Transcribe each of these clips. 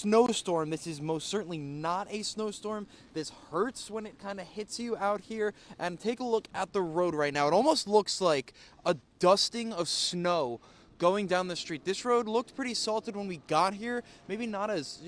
snowstorm. This is most certainly not a snowstorm. This hurts when it kind of hits you out here. And take a look at the road right now. It almost looks like a dusting of snow going down the street. This road looked pretty salted when we got here. Maybe not as,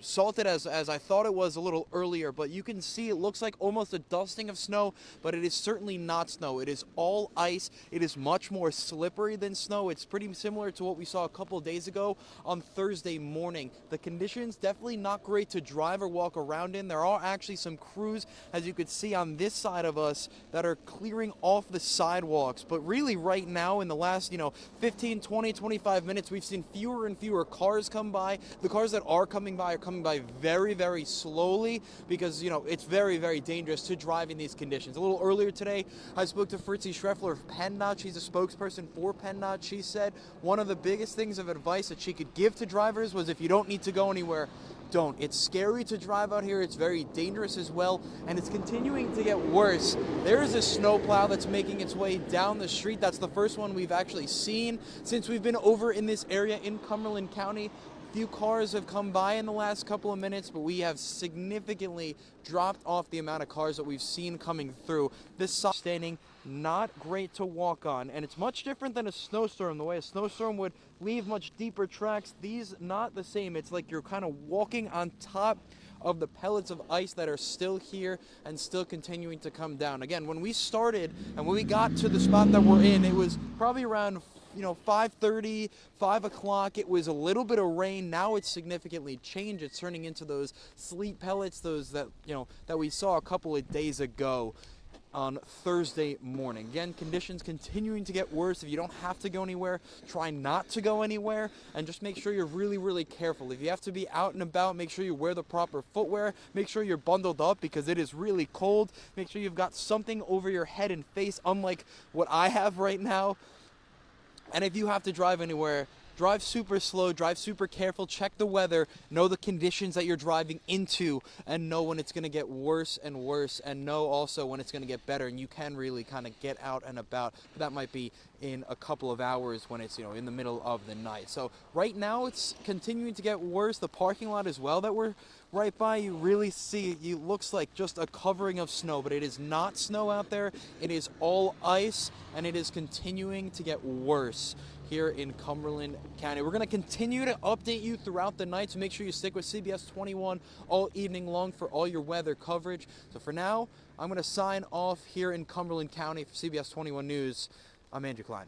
salted as I thought it was a little earlier, but you can see it looks like almost a dusting of snow, but it is certainly not snow. It is all ice. It is much more slippery than snow. It's pretty similar to what we saw a couple days ago on Thursday morning. The conditions definitely not great to drive or walk around in. There are actually some crews, as you could see on this side of us, that are clearing off the sidewalks, but really right now in the last 15, 20, 25 minutes, we've seen fewer and fewer cars come by. The cars that are coming by are coming by very, very slowly because, it's very, very dangerous to drive in these conditions. A little earlier today, I spoke to Fritzi Schreffler of PennDOT. She's a spokesperson for PennDOT. She said one of the biggest things of advice that she could give to drivers was if you don't need to go anywhere, don't. It's scary to drive out here. It's very dangerous as well, and it's continuing to get worse. There is a snowplow that's making its way down the street. That's the first one we've actually seen since we've been over in this area in Cumberland County. Few cars have come by in the last couple of minutes, but we have significantly dropped off the amount of cars that we've seen coming through. This standing not great to walk on, and it's much different than a snowstorm. The way a snowstorm would leave much deeper tracks, these not the same. It's like you're kind of walking on top of the pellets of ice that are still here and still continuing to come down. Again, when we started and when we got to the spot that we're in, it was probably around 5:30, 5 o'clock. It was a little bit of rain. Now it's significantly changed. It's turning into those sleet pellets, those that we saw a couple of days ago on Thursday morning. Again, conditions continuing to get worse. If you don't have to go anywhere, try not to go anywhere, and just make sure you're really, really careful. If you have to be out and about, make sure you wear the proper footwear. Make sure you're bundled up because it is really cold. Make sure you've got something over your head and face, unlike what I have right now. And if you have to drive anywhere, drive super slow, drive super careful, check the weather, know the conditions that you're driving into, and know when it's going to get worse and worse, and know also when it's going to get better, and you can really kind of get out and about. That might be in a couple of hours when it's, in the middle of the night. So right now it's continuing to get worse. The parking lot as well that we're right by, you really see, it looks like just a covering of snow, but it is not snow out there. It is all ice, and it is continuing to get worse here in Cumberland County. We're going to continue to update you throughout the night, so make sure you stick with CBS 21 all evening long for all your weather coverage. So for now, I'm going to sign off here in Cumberland County for CBS 21 News. I'm Andrew Klein.